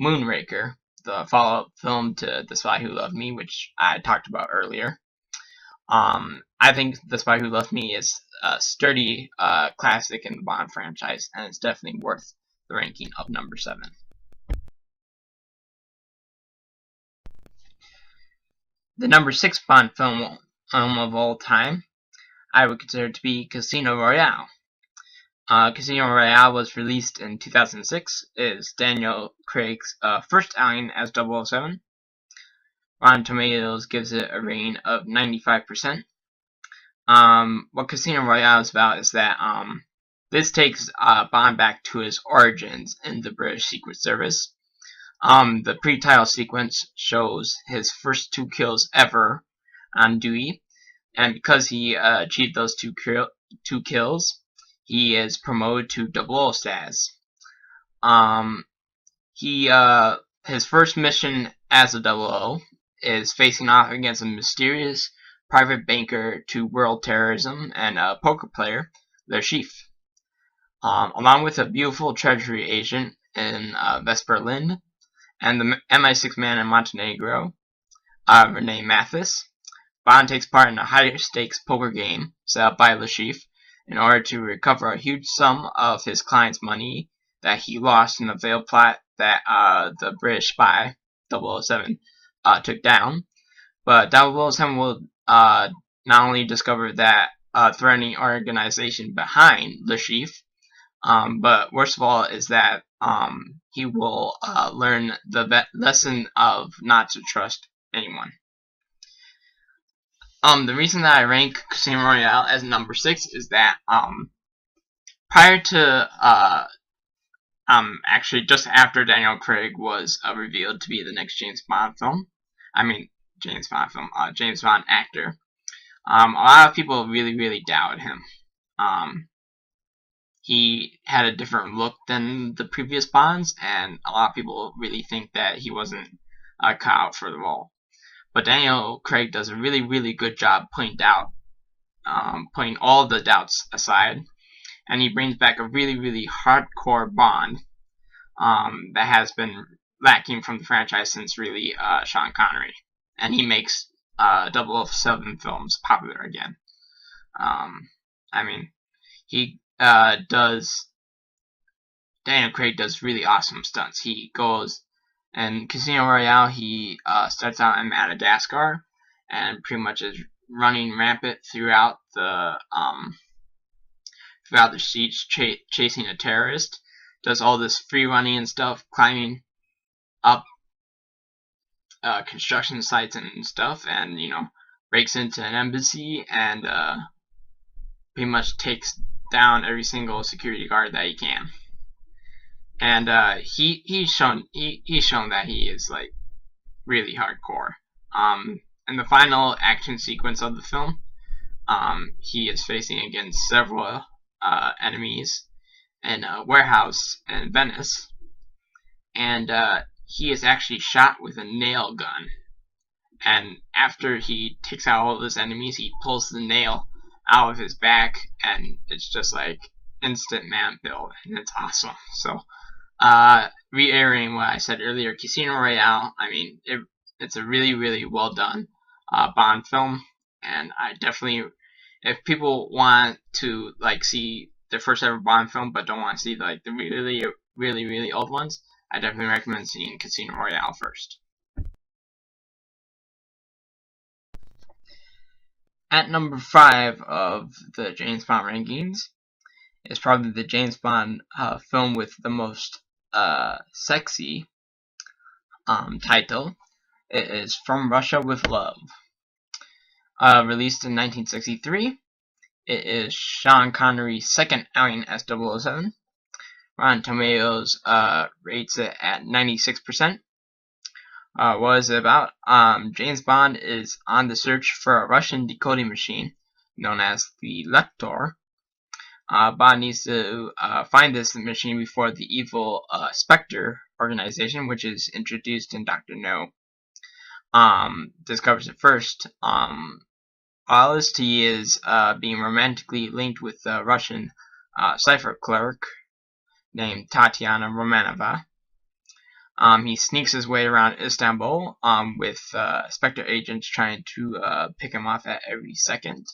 Moonraker, the follow-up film to The Spy Who Loved Me, which I talked about earlier. I think The Spy Who Loved Me is a sturdy classic in the Bond franchise, and it's definitely worth the ranking of number 7. The number 6 Bond film of all time, I would consider to be Casino Royale. Casino Royale was released in 2006. It is Daniel Craig's first outing as 007. Rotten Tomatoes gives it a rating of 95%. What Casino Royale is about is that this takes Bond back to his origins in the British Secret Service. The pre-title sequence shows his first 2 kills ever on duty, and because he achieved those 2 kills, he is promoted to 00 status. His first mission as a 00 is facing off against a mysterious private banker to world terrorism and a poker player, Le Chiffre. Along with a beautiful treasury agent in Vesper Lind and the MI6 man in Montenegro, Renee Mathis, Bond takes part in a high-stakes poker game set up by Le Chiffre in order to recover a huge sum of his client's money that he lost in a veiled plot that the British spy, 007, took down. But 007 will not only discover that threatening organization behind Le Chiffre, but worst of all is that he will learn the lesson of not to trust anyone. The reason that I rank Casino Royale as number 6 is that prior to actually just after Daniel Craig was revealed to be the next James Bond actor, a lot of people really doubted him. He had a different look than the previous Bonds, and a lot of people really think that he wasn't cut out for the role. But Daniel Craig does a really good job putting all the doubts aside, and he brings back a really hardcore Bond that has been lacking from the franchise since really Sean Connery, and he makes 007 films popular again. Daniel Craig does really awesome stunts. He goes, in Casino Royale, he starts out in Madagascar and pretty much is running rampant throughout the streets, chasing a terrorist. Does all this free running and stuff, climbing up construction sites and stuff, and breaks into an embassy and pretty much takes down every single security guard that he can. And he's shown that he is like really hardcore. In the final action sequence of the film, he is facing against several enemies in a warehouse in Venice, and he is actually shot with a nail gun. And after he takes out all of his enemies, he pulls the nail out of his back, and it's just like instant man build, and it's awesome. So, reiterating what I said earlier, Casino Royale, it's a really well done Bond film, and I definitely, if people want to see their first ever Bond film but don't want to see the really old ones, I definitely recommend seeing Casino Royale first. At number 5 of the James Bond rankings is probably the James Bond film with the most sexy title. It is From Russia with Love. Released in 1963. It is Sean Connery's second outing as 007. Rotten Tomatoes rates it at 96%. What is it about? James Bond is on the search for a Russian decoding machine known as the Lektor. Bond needs to find this machine before the evil Spectre organization, which is introduced in Dr. No, discovers it first. Whilst he is being romantically linked with a Russian cipher clerk named Tatiana Romanova. He sneaks his way around Istanbul with Spectre agents trying to pick him off at every second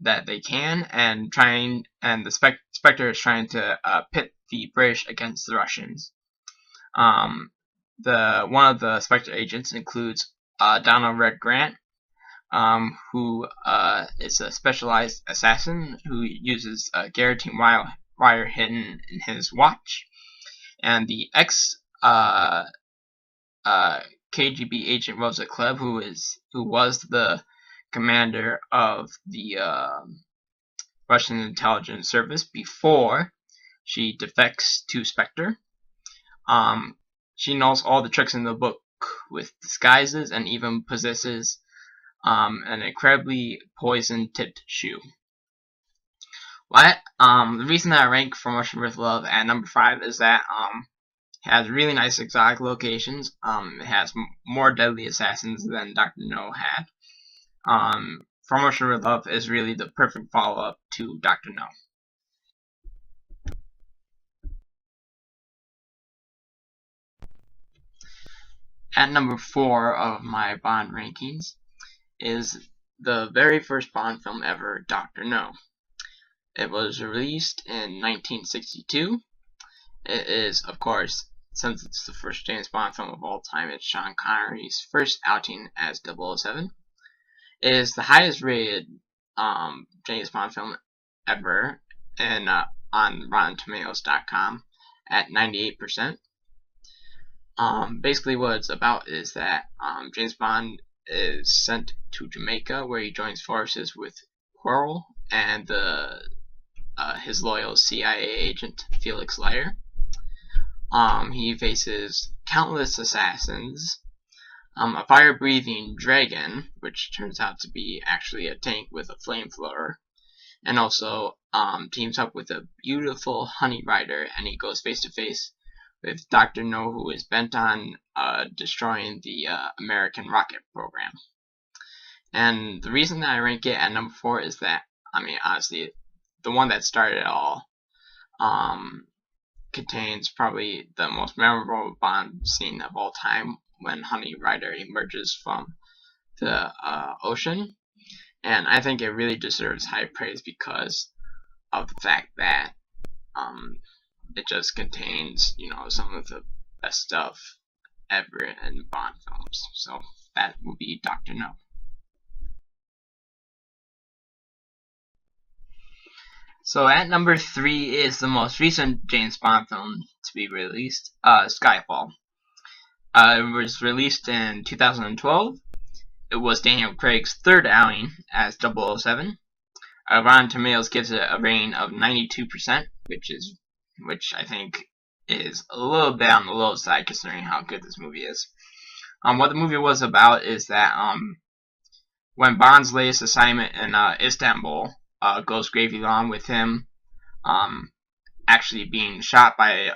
that they can, and the Spectre is trying to pit the British against the Russians. One of the Spectre agents includes Donald Red Grant, who is a specialized assassin who uses a guillotine wire hidden in his watch, and the KGB agent Rosa Klebb, who was the commander of the Russian intelligence service before she defects to Spectre. She knows all the tricks in the book with disguises and even possesses an incredibly poison-tipped shoe. The reason that I rank From Russia with Love at number 5 is that it has really nice exotic locations. It has more deadly assassins than Dr. No had. From Russia with Love is really the perfect follow-up to Dr. No. At number 4 of my Bond rankings is the very first Bond film ever, Dr. No. It was released in 1962. It is, of course, since it's the first James Bond film of all time, it's Sean Connery's first outing as 007. It is the highest rated James Bond film ever on RottenTomatoes.com at 98%. Basically what it's about is that James Bond is sent to Jamaica, where he joins forces with Quarrel and his loyal CIA agent Felix Leiter. He faces countless assassins, a fire-breathing dragon, which turns out to be actually a tank with a flamethrower, and also teams up with a beautiful Honey Rider, and he goes face to face with Dr. No, who is bent on destroying the American rocket program. And the reason that I rank it at number 4 is that, honestly, the one that started it all contains probably the most memorable Bond scene of all time, when Honey Rider emerges from the ocean. And I think it really deserves high praise because of the fact that it just contains, some of the best stuff ever in Bond films. So that will be Dr. No. So at number 3 is the most recent James Bond film to be released, Skyfall. It was released in 2012. It was Daniel Craig's third outing as 007. Rotten Tomatoes gives it a rating of 92%, which I think is a little bit on the low side considering how good this movie is. What the movie was about is that when Bond's latest assignment in Istanbul goes gravely wrong, with him actually being shot by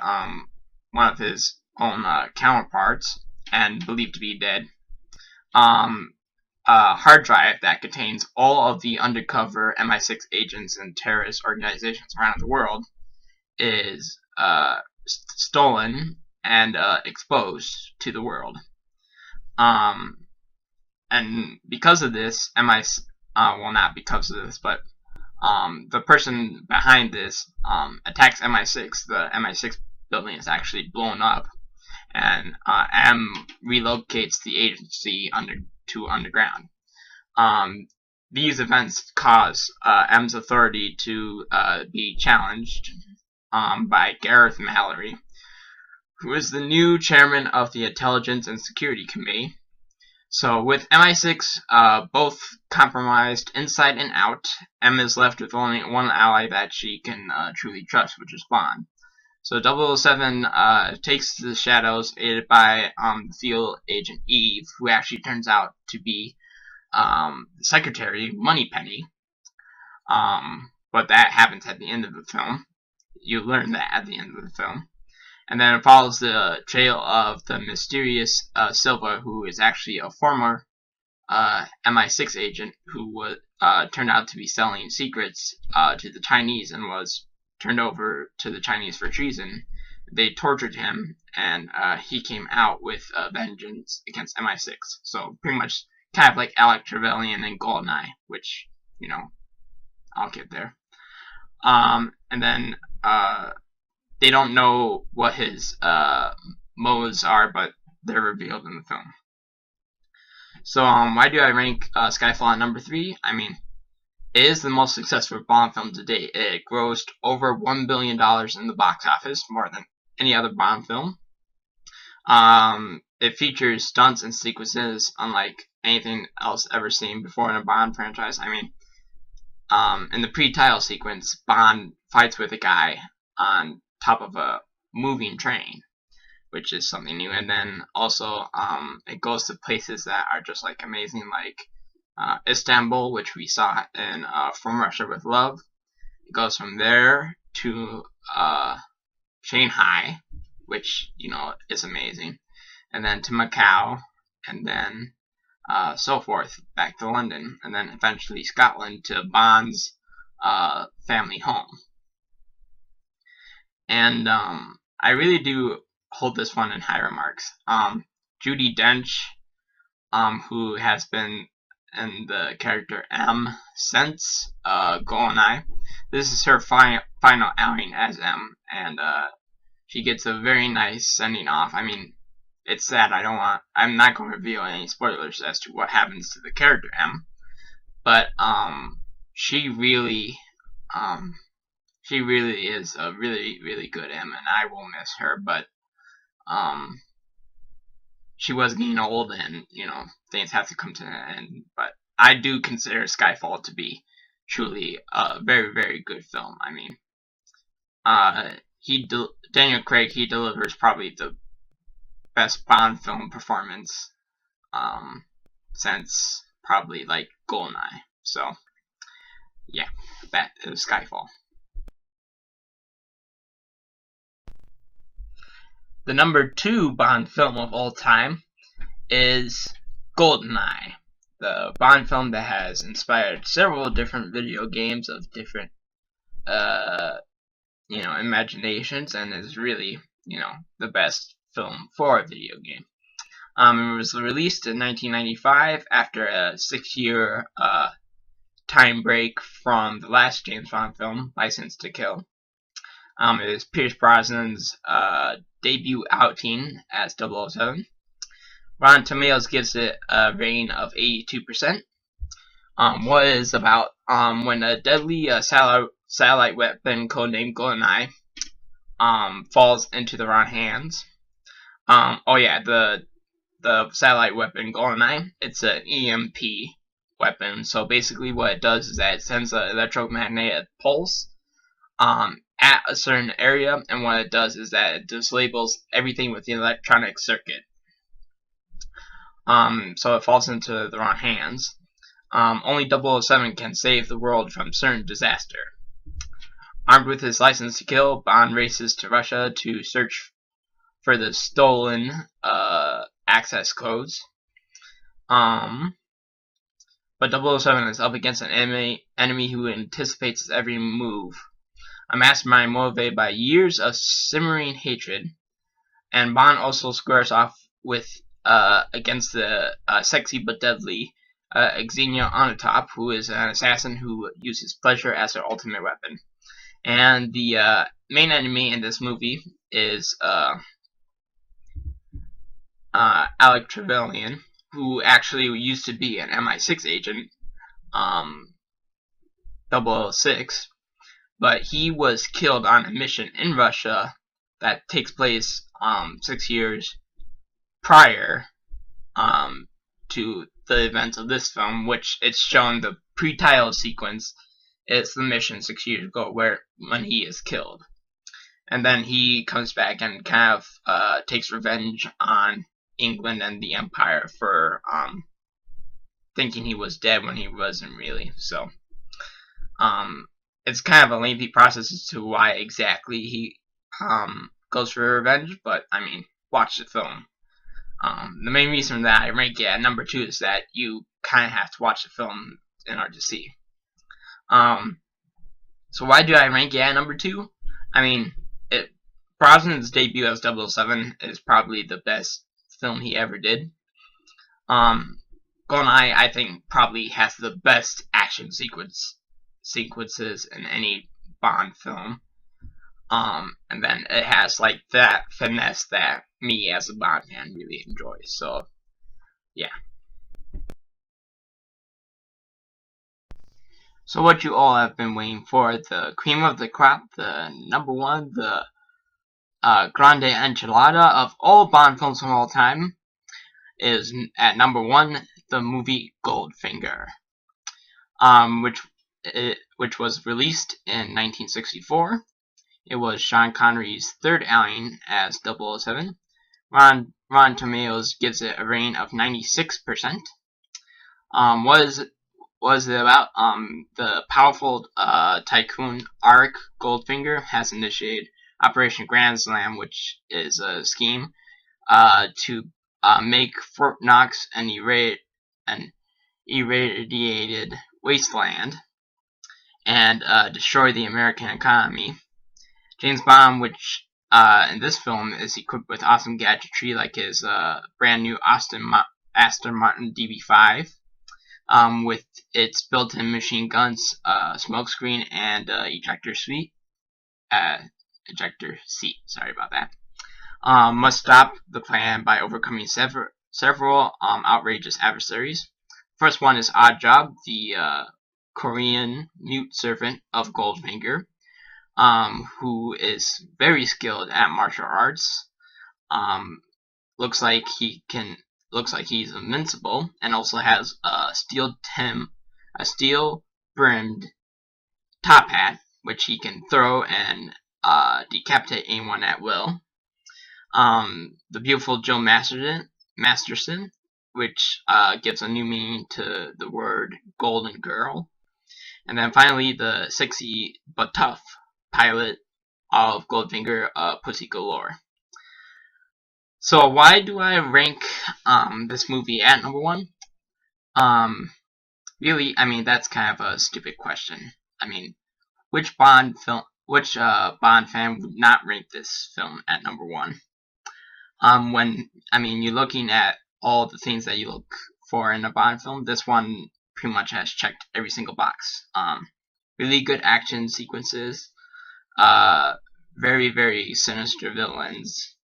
one of his own counterparts and believed to be dead, a hard drive that contains all of the undercover MI6 agents and terrorist organizations around the world is stolen and exposed to the world. And because of this, not because of this, but the person behind this attacks MI6. The MI6 building is actually blown up, and M relocates the agency to underground. These events cause M's authority to be challenged by Gareth Mallory, who is the new chairman of the Intelligence and Security Committee. So with MI6 both compromised inside and out, M is left with only one ally that she can truly trust, which is Bond. So 007 takes to the shadows, aided by field agent Eve, who actually turns out to be the secretary, Moneypenny. But that happens at the end of the film. You learn that at the end of the film. And then it follows the trail of the mysterious Silva, who is actually a former MI6 agent who turned out to be selling secrets to the Chinese and was turned over to the Chinese for treason. They tortured him, and he came out with vengeance against MI6. So pretty much kind of like Alec Trevelyan and GoldenEye, which, I'll get there. And then they don't know what his motives are, but they're revealed in the film. So why do I rank Skyfall at number 3? I mean, it is the most successful Bond film to date. It grossed over $1 billion in the box office, more than any other Bond film. It features stunts and sequences unlike anything else ever seen before in a Bond franchise. I mean, in the pre-title sequence, Bond fights with a guy on top of a moving train, which is something new. And then also, it goes to places that are just like amazing, like Istanbul, which we saw in From Russia with Love. It goes from there to Shanghai, which is amazing, and then to Macau, and then so forth, back to London, and then eventually Scotland to Bond's family home. And I really do hold this one in high remarks. Judi Dench, who has been in the character M since GoldenEye. This is her final outing as M, and she gets a very nice sending off. I mean, it's sad. I'm not going to reveal any spoilers as to what happens to the character M, but she really is a really good M, and I will miss her. But she was getting old, and things have to come to an end. But I do consider Skyfall to be truly a very good film. I mean, Daniel Craig, he delivers probably the best Bond film performance since probably like GoldenEye. So yeah, that is Skyfall. The number 2 Bond film of all time is GoldenEye, the Bond film that has inspired several different video games of different imaginations, and is really the best film for a video game. It was released in 1995 after a 6-year time break from the last James Bond film, License to Kill. It is Pierce Brosnan's debut outing as 007. Rotten Tomatoes gives it a rating of 82%. What is about when a deadly satellite weapon codenamed GoldenEye falls into the wrong hands. The satellite weapon GoldenEye, it's an EMP weapon. So basically what it does is that it sends an electromagnetic pulse at a certain area, and what it does is that it disables everything with the electronic circuit. So it falls into the wrong hands. Only 007 can save the world from certain disaster. Armed with his license to kill, Bond races to Russia to search for the stolen access codes. But 007 is up against an enemy who anticipates his every move. A mastermind motivated by years of simmering hatred. And Bond also squares off with against the sexy but deadly Xenia Onatopp, who is an assassin who uses pleasure as her ultimate weapon. And the main enemy in this movie is Alec Trevelyan, who actually used to be an MI6 agent, 006, but he was killed on a mission in Russia that takes place 6 years prior to the events of this film, which it's shown the pre-title sequence. It's the mission 6 years ago when he is killed. And then he comes back and kind of takes revenge on England and the Empire for thinking he was dead when he wasn't really. So it's kind of a lengthy process as to why exactly he goes for revenge, but I mean, watch the film. The main reason that I rank it at number 2 is that you kind of have to watch the film in order to see. So why do I rank it at number 2? I mean, Brosnan's debut as 007 is probably the best film he ever did. GoldenEye, I think, probably has the best action sequences in any Bond film. And then it has like that finesse that me as a Bond fan really enjoys. So, yeah. So what you all have been waiting for, the cream of the crop, the number one, the grande enchilada of all Bond films of all time, is at number one, the movie Goldfinger, which was released in 1964. It was Sean Connery's third outing as 007. Rotten Tomatoes gives it a rating of 96%. Was it about? The powerful tycoon Arik Goldfinger has initiated Operation Grand Slam, which is a scheme to make Fort Knox an irradiated wasteland and destroy the American economy. James Bond, which in this film is equipped with awesome gadgetry like his brand new Aston Martin DB5, with its built-in machine guns, smokescreen, and ejector seat. Sorry about that. Must stop the plan by overcoming several outrageous adversaries. First one is Oddjob, the Korean mute servant of Goldfinger, who is very skilled at martial arts. Looks like he's invincible, and also has a steel-brimmed top hat, which he can throw and decapitate anyone at will. The beautiful Jill Masterson, which gives a new meaning to the word golden girl. And then finally, the sexy but tough pilot of Goldfinger, Pussy Galore. So why do I rank this movie at number one? Really, I mean, that's kind of a stupid question. I mean, which Bond fan would not rank this film at number one? When you're looking at all the things that you look for in a Bond film, this one pretty much has checked every single box. Really good action sequences, very, very sinister villains,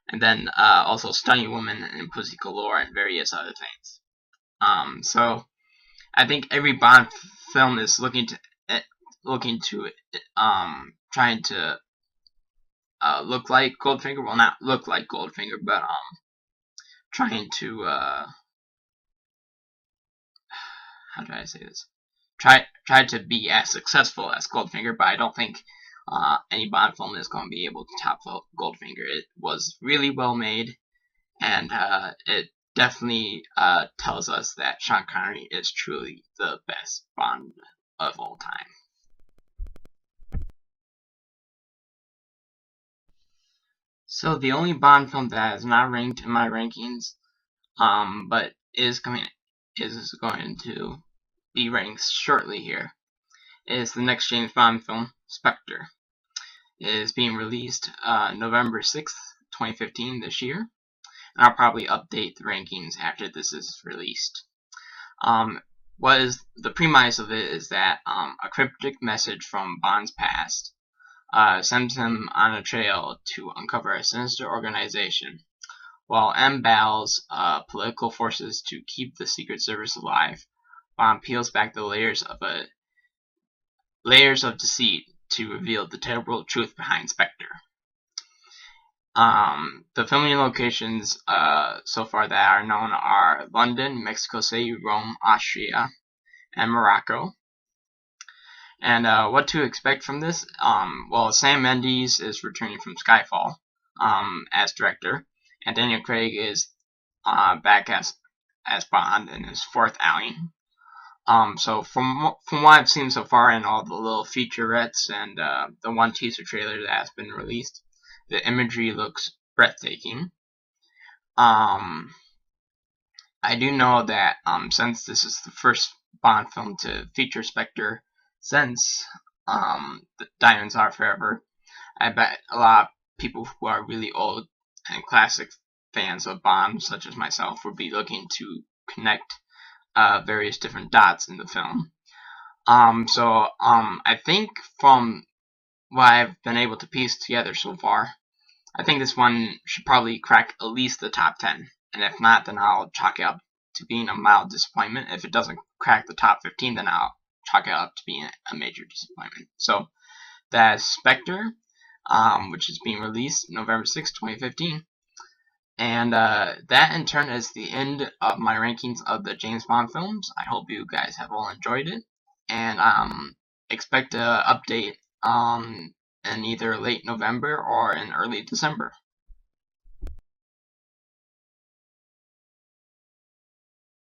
and then also stunning women and Pussy Galore and various other things. So I think every Bond film is trying to look like Goldfinger. Well, not look like Goldfinger, but trying to how do I say this? Try to be as successful as Goldfinger, but I don't think any Bond film is going to be able to top Goldfinger. It was really well made, and it definitely tells us that Sean Connery is truly the best Bond of all time. So the only Bond film that is not ranked in my rankings, but is going to be ranked shortly here, is the next James Bond film, Spectre. It is being released November 6th, 2015, this year, and I'll probably update the rankings after this is released. What is the premise of it is that a cryptic message from Bond's past sends him on a trail to uncover a sinister organization. While M battles political forces to keep the Secret Service alive, Bond peels back the layers of deceit to reveal the terrible truth behind Spectre. The filming locations so far that are known are London, Mexico City, Rome, Austria, and Morocco. And what to expect from this? Well, Sam Mendes is returning from Skyfall as director, and Daniel Craig is back as Bond in his fourth outing. So from what I've seen so far in all the little featurettes and the one teaser trailer that has been released, the imagery looks breathtaking. I do know that since this is the first Bond film to feature Spectre since Diamonds Are Forever, I bet a lot of people who are really old and classic fans of Bond, such as myself, would be looking to connect various different dots in the film. So I think from what I've been able to piece together so far, I think this one should probably crack at least the top 10. And if not, then I'll chalk it up to being a mild disappointment. If it doesn't crack the top 15, then I'll chalk it up to being a major disappointment. So that's Spectre, which is being released November 6, 2015. And that in turn is the end of my rankings of the James Bond films. I hope you guys have all enjoyed it, and expect an update in either late November or in early December.